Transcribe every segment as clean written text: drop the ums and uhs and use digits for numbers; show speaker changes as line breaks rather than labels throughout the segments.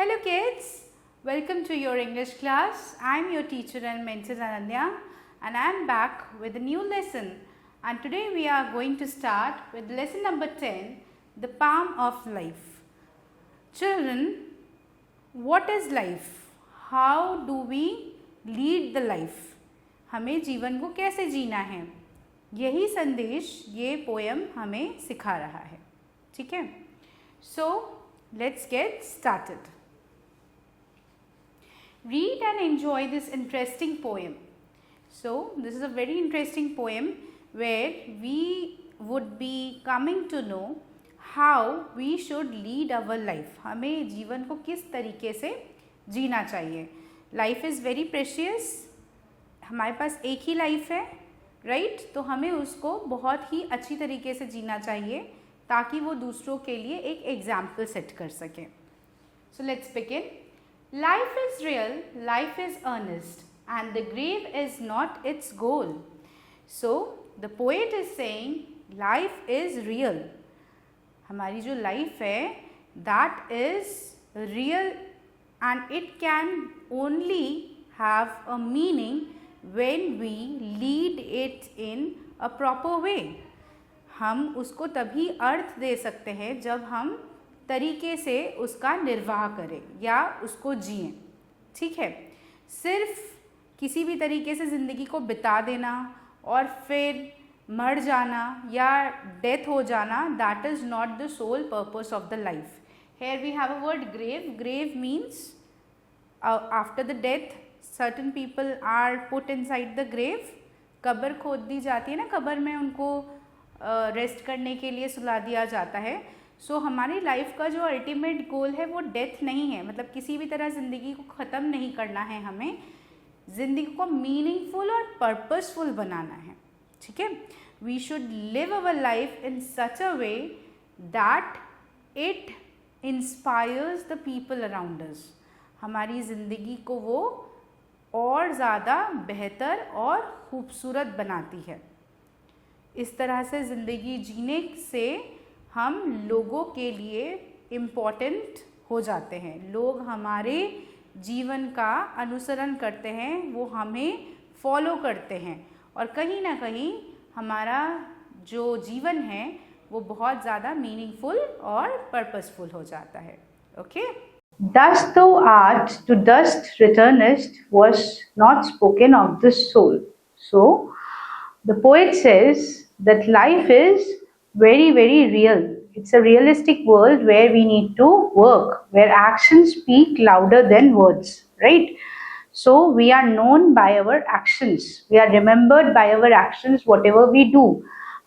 Hello kids, welcome to your English class. I am your teacher and mentor Ananya and I am back with a new lesson, and today we are going to start with lesson number 10, the palm of life. Children, what is life? How do we lead the life? हमें जीवन को कैसे जीना है, यही संदेश ये poem हमें सिखा रहा है. ठीक है, so let's get started. Read and enjoy this interesting poem. So this is a very interesting poem where we would be coming to know how we should lead our life. हमें जीवन को किस तरीके से जीना चाहिए. Life is very precious. हमारे पास एक ही life है, राइट? तो हमें उसको बहुत ही अच्छी तरीके से जीना चाहिए ताकि वो दूसरों के लिए एक एग्जाम्पल सेट कर सकें. So let's begin. Life is real, life is earnest, and the grave is not its goal. So the poet is saying life is real. हमारी जो लाइफ है that is real and it can only have a meaning when we lead it in a proper way. हम उसको तभी अर्थ दे सकते हैं जब हम तरीके से उसका निर्वाह करें या उसको जिएं. ठीक है, सिर्फ किसी भी तरीके से ज़िंदगी को बिता देना और फिर मर जाना या डेथ हो जाना, that is not the sole purpose of the life. Here we have a word grave. Grave means after the death certain people are put inside the grave. कब्र खोद दी जाती है ना, कब्र में उनको रेस्ट करने के लिए सुला दिया जाता है. सो हमारी लाइफ का जो अल्टीमेट गोल है वो डेथ नहीं है, मतलब किसी भी तरह ज़िंदगी को ख़त्म नहीं करना है. हमें ज़िंदगी को मीनिंगफुल और पर्पसफुल बनाना है. ठीक है, we should live our life in such a way that it inspires the people around us. हमारी ज़िंदगी को वो और ज़्यादा बेहतर और खूबसूरत बनाती है. इस तरह से ज़िंदगी जीने से हम लोगों के लिए इम्पॉर्टेंट हो जाते हैं. लोग हमारे जीवन का अनुसरण करते हैं, वो हमें फॉलो करते हैं और कहीं ना कहीं हमारा जो जीवन है वो बहुत ज़्यादा मीनिंगफुल और पर्पसफुल हो जाता है. Okay. Dust thou art, to dust returnest, was not spoken of the soul. So the poet says that life is very, very real. It's a realistic world where we need to work, where actions speak louder than words, right? So we are known by our actions. We are remembered by our actions, whatever we do.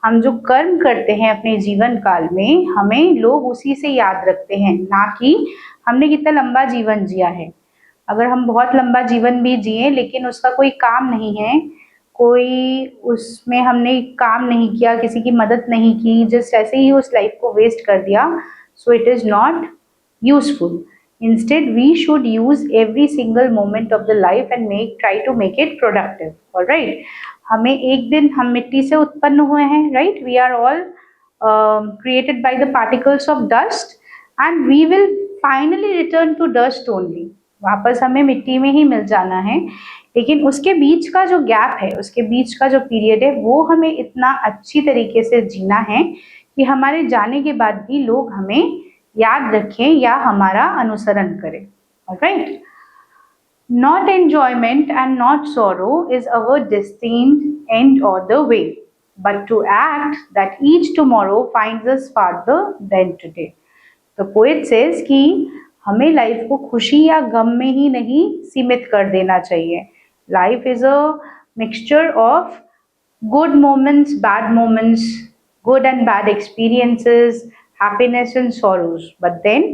हम जो कर्म करते हैं अपने जीवन काल में, हमें लोग उसी से याद रखते हैं, ना कि हमने कितना लंबा जीवन जिया है. अगर हम बहुत लंबा जीवन भी जिए लेकिन उसका कोई काम नहीं है, कोई उसमें हमने काम नहीं किया, किसी की मदद नहीं की, जस्ट ऐसे ही उस लाइफ को वेस्ट कर दिया, so it is not useful. Instead we should use every single moment of the life and try to make it productive. Alright, हमें एक दिन, हम मिट्टी से उत्पन्न हुए हैं, right? We are all created by the particles of dust and we will finally return to dust only. वापस हमें मिट्टी में ही मिल जाना है, लेकिन उसके बीच का जो गैप है, उसके बीच का जो पीरियड है, वो हमें इतना अच्छी तरीके से जीना है कि हमारे जाने के बाद भी लोग हमें याद रखें या हमारा अनुसरण करें. Alright. Not enjoyment and not sorrow is our destined end or the way, but to act that each tomorrow finds us farther than today. The poet says कि हमें लाइफ को खुशी या गम में ही नहीं सीमित कर देना चाहिए. Life is a mixture of good moments, bad moments, good and bad experiences, happiness and sorrows. But then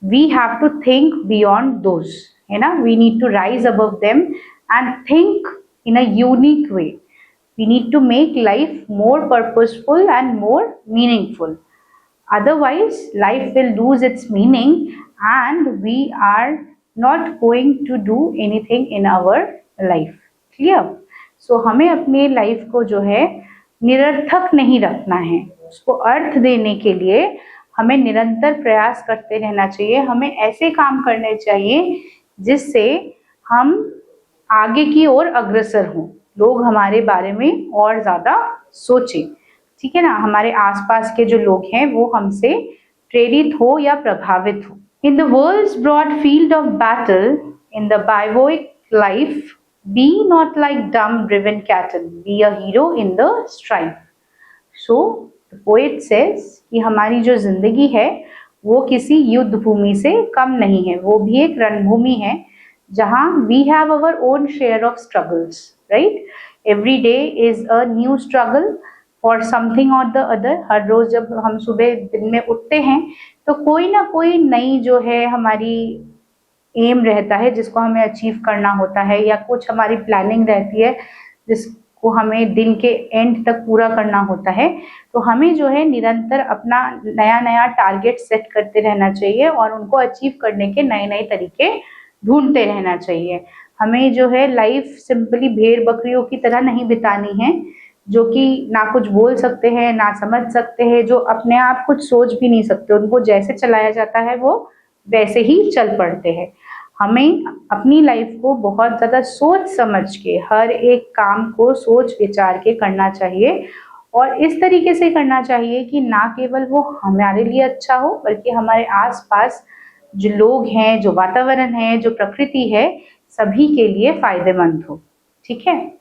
we have to think beyond those. है ना? We need to rise above them and think in a unique way. We need to make life more purposeful and more meaningful. Otherwise, life will lose its meaning and we are not going to do anything in our life. Clear? So हमें अपने life को जो है निरर्थक नहीं रखना है, उसको अर्थ देने के लिए हमें निरंतर प्रयास करते रहना चाहिए, हमें ऐसे काम करने चाहिए जिससे हम आगे की ओर अग्रसर हों, लोग हमारे बारे में और ज़्यादा सोचें, ठीक है ना, हमारे आसपास के जो लोग हैं वो हमसे प्रेरित हो या प्रभावित हो। In the world's broad field of battle, in the bivouac life, be not like dumb driven cattle, be a hero in the strife. So the poet says कि हमारी जो जिंदगी है वो किसी युद्ध भूमि से कम नहीं है, वो भी एक रणभूमि है जहाँ we have our own share of struggles, right? Every day is a new struggle for something or the other. हर रोज जब हम सुबह दिन में उठते हैं तो कोई ना कोई नई जो है हमारी एम रहता है जिसको हमें अचीव करना होता है, या कुछ हमारी प्लानिंग रहती है जिसको हमें दिन के एंड तक पूरा करना होता है। तो हमें जो है निरंतर अपना नया नया टारगेट सेट करते रहना चाहिए और उनको अचीव करने के नए नए तरीके ढूंढते रहना चाहिए। हमें जो है लाइफ सिंपली भेड़ बकरियों की तरह नहीं बितानी है, जो कि ना कुछ बोल सकते हैं ना समझ सकते हैं, जो अपने आप कुछ सोच भी नहीं सकते, उनको जैसे चलाया जाता है वो वैसे ही चल पड़ते हैं। हमें अपनी लाइफ को बहुत ज़्यादा सोच समझ के हर एक काम को सोच विचार के करना चाहिए, और इस तरीके से करना चाहिए कि ना केवल वो हमारे लिए अच्छा हो बल्कि हमारे आसपास जो लोग हैं, जो वातावरण है, जो प्रकृति है, सभी के लिए फायदेमंद हो, ठीक है।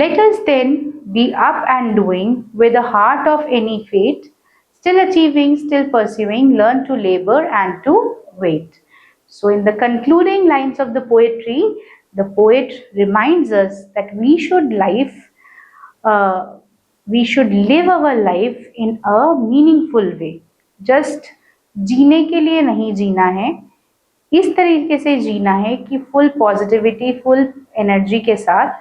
Let us then be up and doing with the heart of any fate, still achieving, still pursuing, learn to labor and to wait. So in the concluding lines of the poetry, the poet reminds us that we should live our life in a meaningful way. Just जीने के लिए नहीं जीना है, इस तरीके से जीना है कि फुल पॉजिटिविटी, फुल एनर्जी के साथ,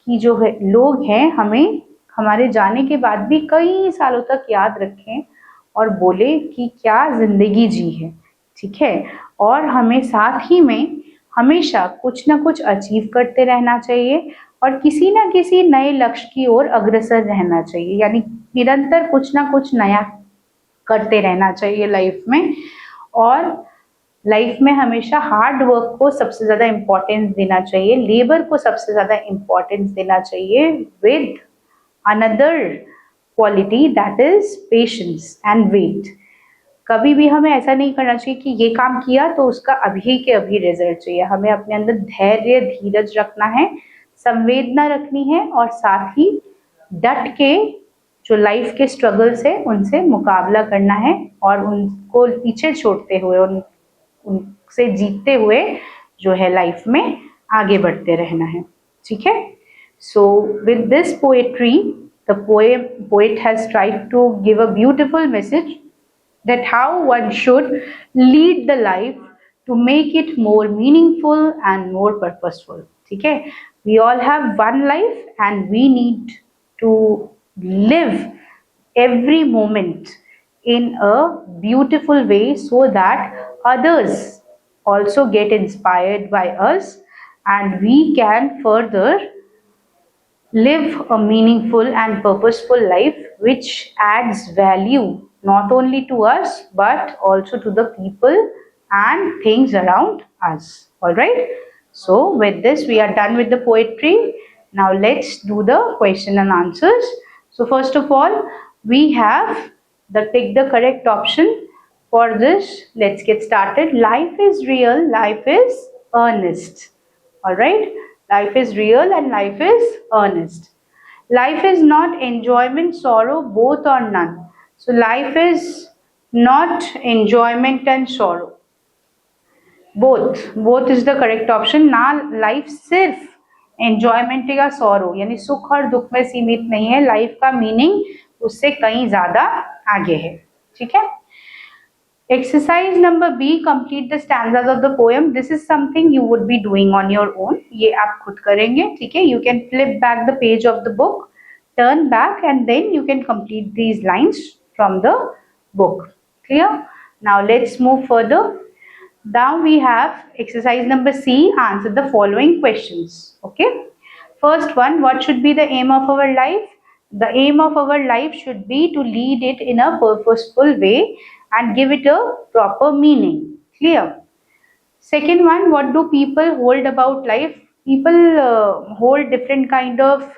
कि जो है लोग हैं हमें हमारे जाने के बाद भी कई सालों तक याद रखें और बोले कि क्या जिंदगी जी है, ठीक है। और हमें साथ ही में हमेशा कुछ ना कुछ अचीव करते रहना चाहिए और किसी ना किसी नए लक्ष्य की ओर अग्रसर रहना चाहिए, यानी निरंतर कुछ ना कुछ नया करते रहना चाहिए लाइफ में। और लाइफ में हमेशा हार्ड वर्क को सबसे ज़्यादा इम्पोर्टेंस देना चाहिए, लेबर को सबसे ज़्यादा इम्पोर्टेंस देना चाहिए, with another quality that is patience and wait. कभी भी हमें ऐसा नहीं करना चाहिए कि ये काम किया तो उसका अभी के अभी रिजल्ट चाहिए। हमें अपने अंदर धैर्य, धीरज रखना है, संवेदना रखनी है और साथ ही डट के जो लाइफ के स्ट्रगल्स है उनसे मुकाबला करना है और उनको पीछे छोड़ते हुए, उनसे जीतते हुए जो है लाइफ में आगे बढ़ते रहना है, ठीक है। So with this poetry the poet has tried to give a beautiful message that how one should lead the life to make it more meaningful and more purposeful, ठीक है। We all have one life and we need to live every moment in a beautiful way so that others also get inspired by us and we can further live a meaningful and purposeful life which adds value not only to us but also to the people and things around us. All right, so with this we are done with the poetry. Now let's do the question and answers. So first of all we have the pick the correct option. For this let's get started. Life is real, life is earnest. All right, life is real and life is earnest. Life is not enjoyment, sorrow, both or none. So life is not enjoyment and sorrow, both is the correct option. ना life सिर्फ enjoyment या sorrow यानी सुख और दुख में सीमित नहीं है, लाइफ का मीनिंग उससे कहीं ज्यादा आगे है, ठीक है। Exercise number B, complete the stanzas of the poem. This is something you would be doing on your own. ये आप खुद करेंगे, ठीक है। You can flip back the page of the book, turn back and then you can complete these lines from the book. Clear? Now let's move further. Now we have exercise number C, answer the following questions. Okay. First one, what should be the aim of our life? The aim of our life should be to lead it in a purposeful way and give it a proper meaning. Clear? Second one, what do people hold about life? People hold different kind of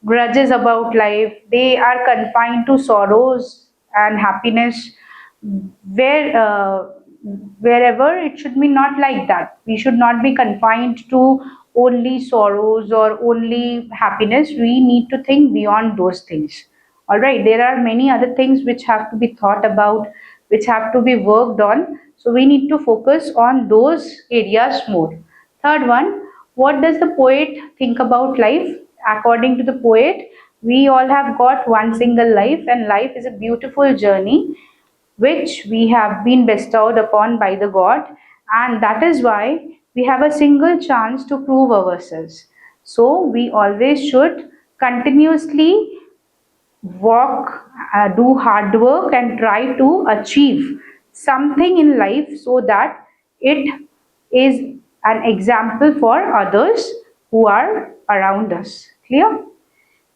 grudges about life. They are confined to sorrows and happiness, where wherever it should be not like that. We should not be confined to only sorrows or only happiness. We need to think beyond those things. All right, there are many other things which have to be thought about, which have to be worked on. So we need to focus on those areas more. Third one, what does the poet think about life? According to the poet, we all have got one single life, and life is a beautiful journey which we have been bestowed upon by the God, and that is why we have a single chance to prove ourselves. So we always should continuously work, do hard work, and try to achieve something in life so that it is an example for others who are around us. Clear?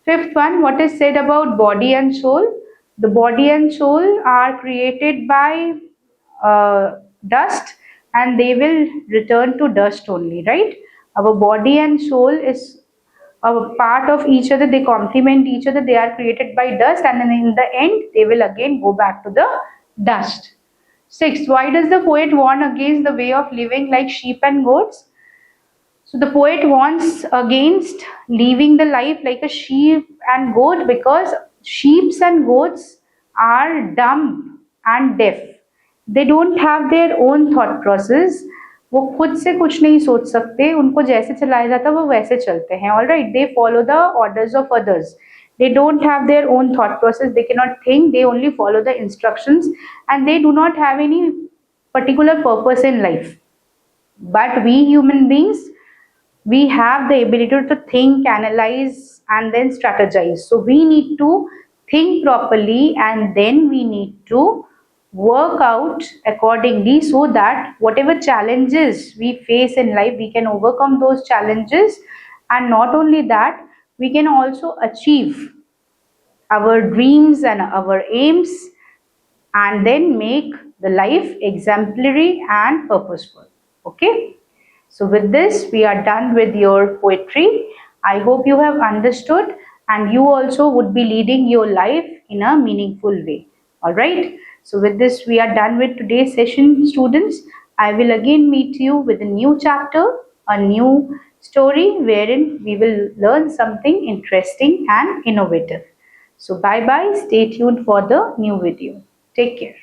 Fifth one, what is said about body and soul? The body and soul are created by dust, and they will return to dust only, right? Our body and soul is a part of each other. They complement each other. They are created by dust, and then in the end they will again go back to the dust. Sixth, why does the poet warn against the way of living like sheep and goats? So the poet warns against living the life like a sheep and goat, because sheep and goats are dumb and deaf. They don't have their own thought process. वो खुद से कुछ नहीं सोच सकते, उनको जैसे चलाया जाता है वो वैसे चलते हैं. All right, they follow the orders of others. They don't have their own thought process. They cannot think. They only follow the instructions, and they do not have any particular purpose in life. But we human beings, we have the ability to think, analyze, and then strategize. So we need to think properly, and then we need to work out accordingly, so that whatever challenges we face in life, we can overcome those challenges. And not only that, we can also achieve our dreams and our aims, and then make the life exemplary and purposeful. Okay? So with this, we are done with your poetry. I hope you have understood, and you also would be leading your life in a meaningful way. All right. So with this, we are done with today's session, students. I will again meet you with a new chapter, a new story, wherein we will learn something interesting and innovative. So bye-bye. Stay tuned for the new video. Take care.